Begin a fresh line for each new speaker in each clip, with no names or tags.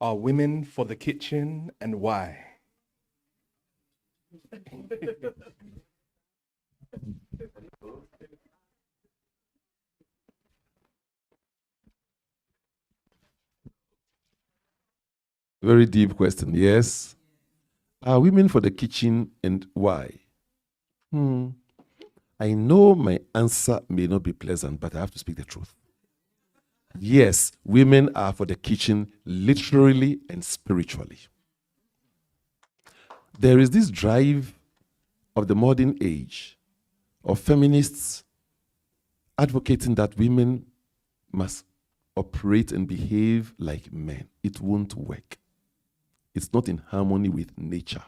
Are women for the kitchen, and why?
Very deep question. Yes. Are women for the kitchen, and why? I know my answer may not be pleasant, but I have to speak the truth. Yes, women are for the kitchen literally and spiritually. There is this drive of the modern age of feminists advocating that women must operate and behave like men. It won't work. It's not in harmony with nature.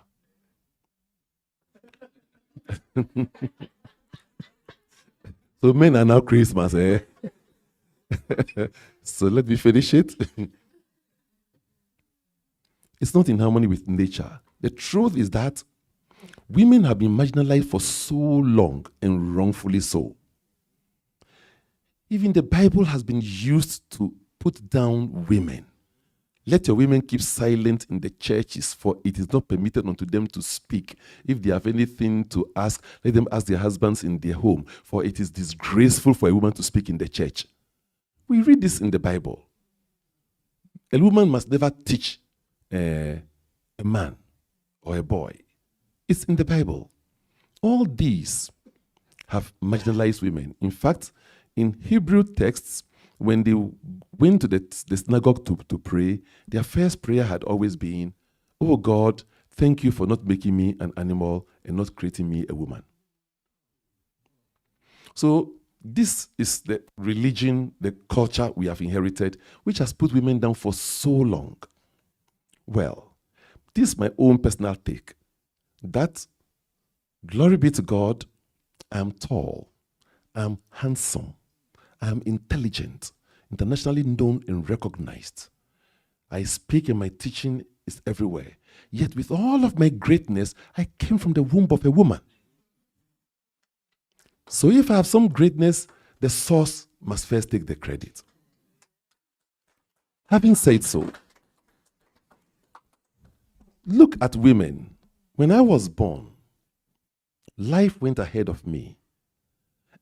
So men are now Christmas, eh? So let me finish it. It's not in harmony with nature. The truth is that women have been marginalized for so long, and wrongfully so. Even the Bible has been used to put down women. Let your women keep silent in the churches, for it is not permitted unto them to speak. If they have anything to ask, let them ask their husbands in their home, for it is disgraceful for a woman to speak in the church. We read this in the Bible. A woman must never teach a man or a boy. It's in the Bible. All these have marginalized women. In fact, in Hebrew texts, when they went to the synagogue to pray, their first prayer had always been, "Oh God, thank you for not making me an animal and not creating me a woman." So this is the religion, the culture we have inherited, which has put women down for so long. Well, this is my own personal take, that glory be to God, I'm tall, I'm handsome, I'm intelligent, internationally known and recognized. I speak and my teaching is everywhere. Yet with all of my greatness, I came from the womb of a woman. So if I have some greatness, the source must first take the credit. Having said so, look at women. When I was born, life went ahead of me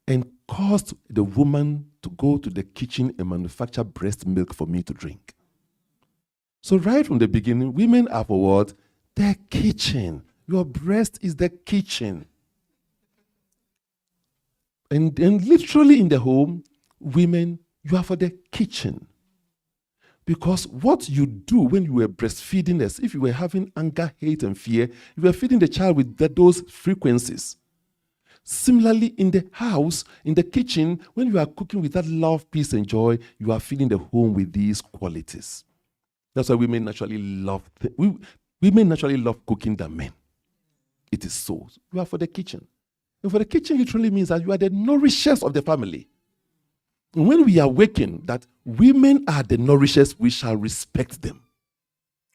and caused the woman to go to the kitchen and manufacture breast milk for me to drink. So right from the beginning, women are for what? The kitchen. Your breast is the kitchen. And literally in the home, women, you are for the kitchen. Because what you do when you were breastfeeding, as if you were having anger, hate, and fear, you were feeding the child with those frequencies. Similarly, in the house, in the kitchen, when you are cooking with that love, peace, and joy, you are filling the home with these qualities. That's why women naturally love cooking than men. It is so. You are for the kitchen. And for the kitchen literally means that you are the nourishers of the family. And when we awaken that women are the nourishers, we shall respect them.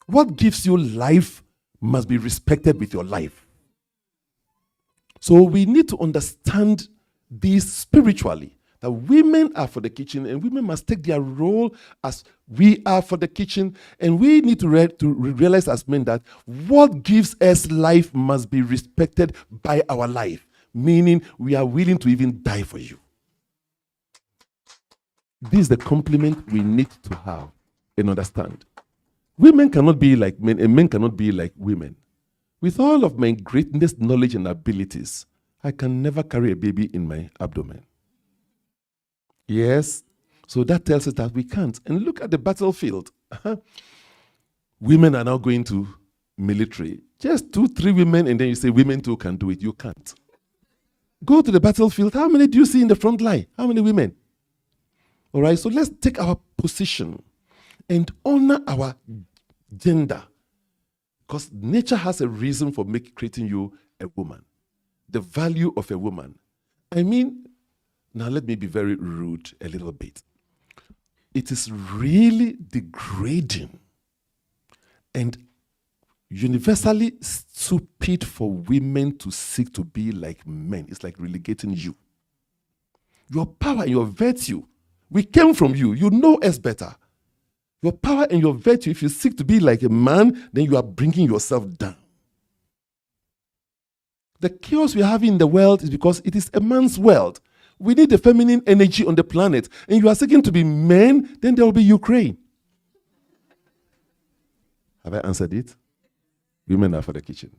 What gives you life must be respected with your life. So we need to understand this spiritually, that women are for the kitchen and women must take their role as we are for the kitchen. And we need to realize as men that what gives us life must be respected by our life, meaning we are willing to even die for you. This is the compliment we need to have and understand. Women cannot be like men and men cannot be like women. With all of my greatness, knowledge, and abilities, I can never carry a baby in my abdomen. Yes, so that tells us that we can't. And look at the battlefield. Women are now going to military. Just 2-3 women, and then you say women too can do it. You can't. Go to the battlefield. How many do you see in the front line? How many women? All right, so let's take our position and honor our gender. Because nature has a reason for creating you a woman. The value of a woman. I mean, now let me be very rude a little bit. It is really degrading and universally stupid for women to seek to be like men. It's like relegating you. Your power, your virtue, we came from you. You know us better. Your power and your virtue, if you seek to be like a man, then you are bringing yourself down. The chaos we have in the world is because it is a man's world. We need the feminine energy on the planet. And you are seeking to be men, then there will be Ukraine. Have I answered it? Women are for the kitchen.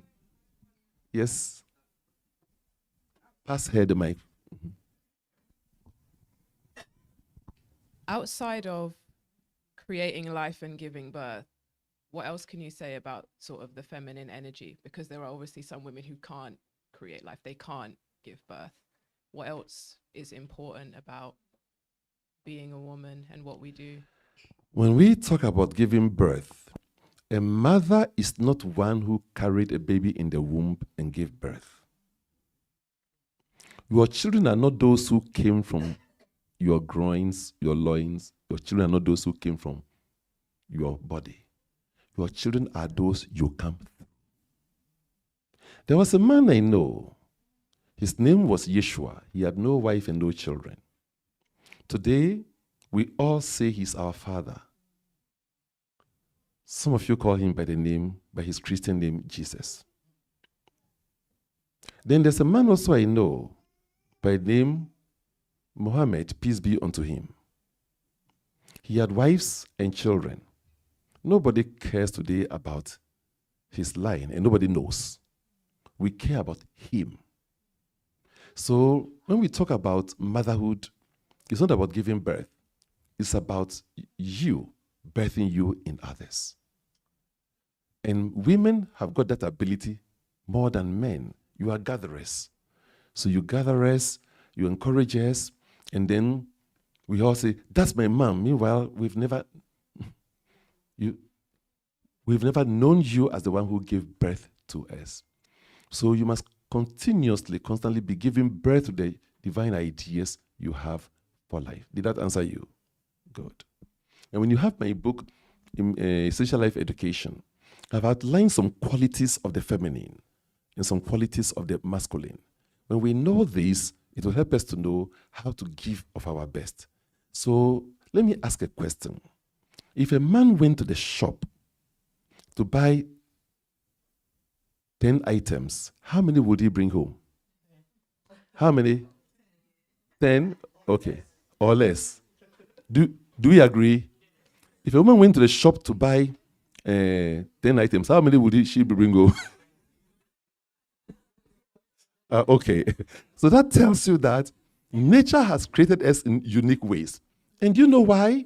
Yes. Pass her the mic.
Outside of creating life and giving birth, what else can you say about sort of the feminine energy? Because there are obviously some women who can't create life, they can't give birth. What else is important about being a woman and what we do?
When we talk about giving birth, a mother is not one who carried a baby in the womb and gave birth. Your children are not those who came from your groins, your loins. Your children are not those who came from your body. Your children are those you come through. There was a man I know. His name was Yeshua. He had no wife and no children. Today, we all say he's our father. Some of you call him by his Christian name, Jesus. Then there's a man also I know by name Muhammad, peace be unto him. He had wives and children. Nobody cares today about his line, and nobody knows. We care about him. So when we talk about motherhood, it's not about giving birth. It's about you birthing you in others. And women have got that ability more than men. You are gatherers. So you gatherers, you encourage us, and then we all say, that's my mom. Meanwhile, we've never known you as the one who gave birth to us. So you must constantly be giving birth to the divine ideas you have for life. Did that answer you? Good. And when you have my book, Essential Life Education, I've outlined some qualities of the feminine and some qualities of the masculine. When we know this, it will help us to know how to give of our best. So let me ask a question. If a man went to the shop to buy 10 items, how many would he bring home? How many? 10? Okay. Or less. Do we agree? If a woman went to the shop to buy 10 items, how many would she bring home? Okay. So that tells you that nature has created us in unique ways. And do you know why?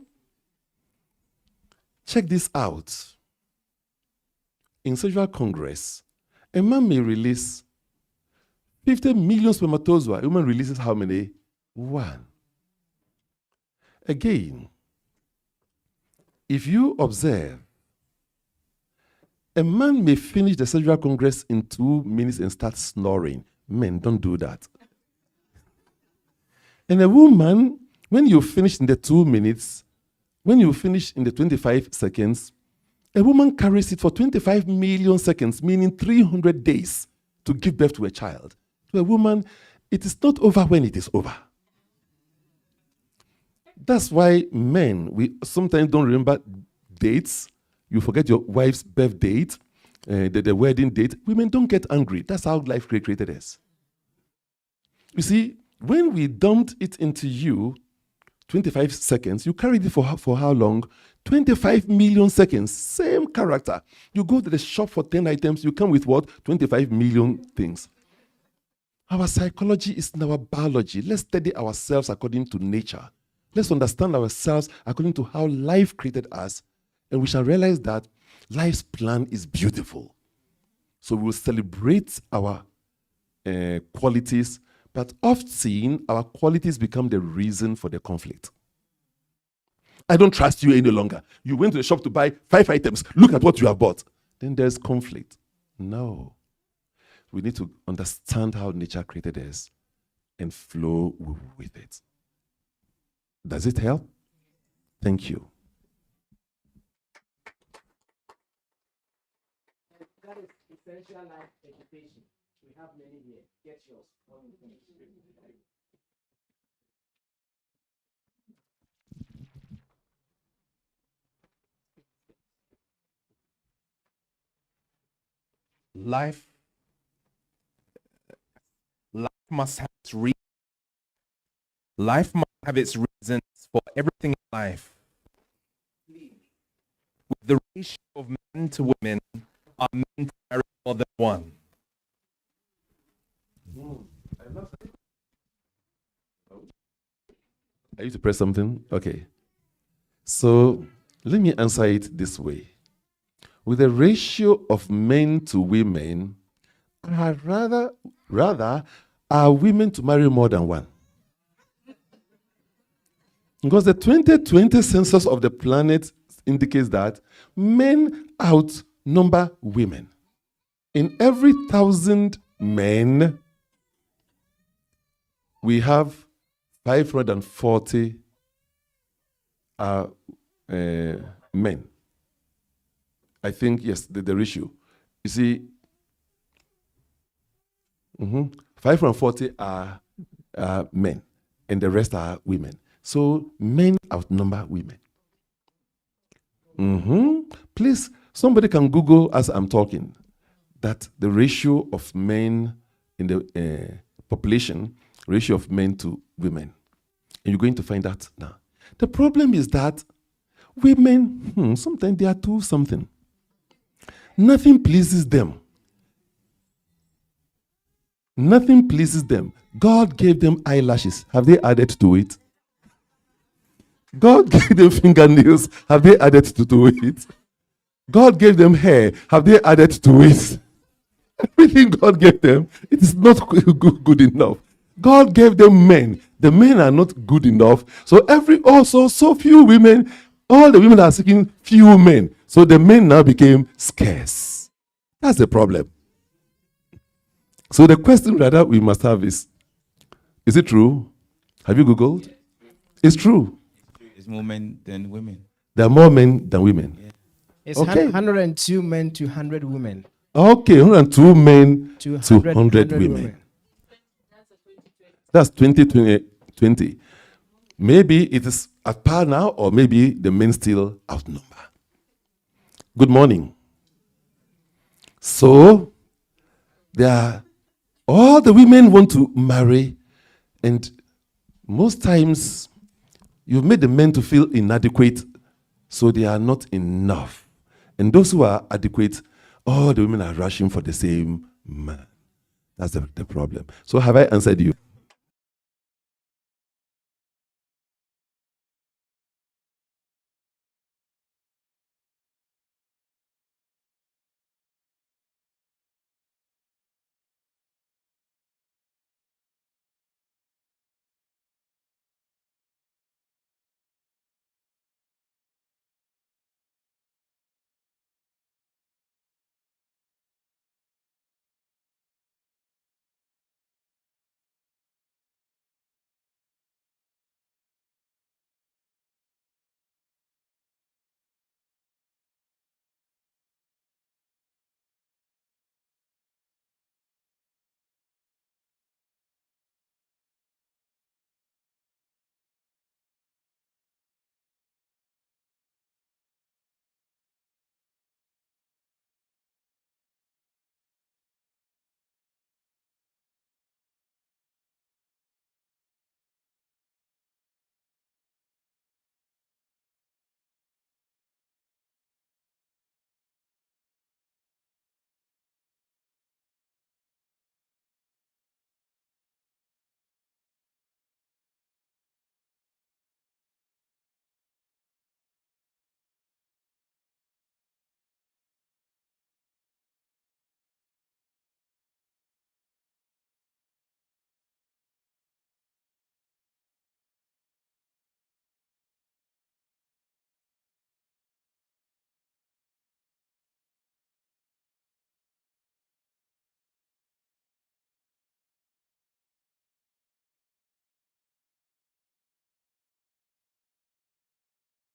Check this out. In sexual congress, a man may release 50 million spermatozoa. A woman releases how many? 1. Again, if you observe, a man may finish the sexual congress in 2 minutes and start snoring. Men, don't do that. And a woman, when you finish in the 2 minutes, when you finish in the 25 seconds, a woman carries it for 25 million seconds, meaning 300 days to give birth to a child. To a woman, it is not over when it is over. That's why men, we sometimes don't remember dates. You forget your wife's birth date, the wedding date. Women don't get angry. That's how life created us. You see, when we dumped it into you, 25 seconds, you carried it for how long? 25 million seconds. Same character. You go to the shop for 10 items, you come with what? 25 million things. Our psychology is in our biology. Let's study ourselves according to nature. Let's understand ourselves according to how life created us, and we shall realize that life's plan is beautiful. So we'll celebrate our qualities, but often our qualities become the reason for the conflict. I don't trust you any longer. You went to the shop to buy 5 items. Look at what you have bought. Then there's conflict. No. We need to understand how nature created us and flow with it. Does it help? Thank you.
That is Essential Life Education. We have many here. Get yours.
life must have its life must have its reasons for everything in life. With the ratio of men to women, are men to marry more than one?
I used to press something? Okay. So let me answer it this way. With the ratio of men to women, rather are women to marry more than one. Because the 2020 census of the planet indicates that men outnumber women. In every 1,000 men, we have 540 men. I think, yes, the ratio. You see, 540 are men, and the rest are women. So men outnumber women. Please, somebody can Google as I'm talking that the ratio of men in the population, ratio of men to women. And you're going to find that now. The problem is that women, sometimes they are too something. Nothing pleases them. Nothing pleases them. God gave them eyelashes. Have they added to it? God gave them fingernails. Have they added to it? God gave them hair. Have they added to it? Everything God gave them, it is not good enough. God gave them men. The men are not good enough. So so few women, all the women are seeking few men. So the men now became scarce. That's the problem. So the question that we must have is it true? Have you Googled? It's true.
It's more men than women.
There are more men than women.
Yeah.
It's
Okay.
102 men to 100 women.
Okay, 102 men
To
to 100 women. That's 2020. Maybe it is at par now, or maybe the men still outnumber. Good morning. So, all the women want to marry, and most times you've made the men to feel inadequate, so they are not enough. And those who are adequate, all the women are rushing for the same man. That's the problem. So have I answered you?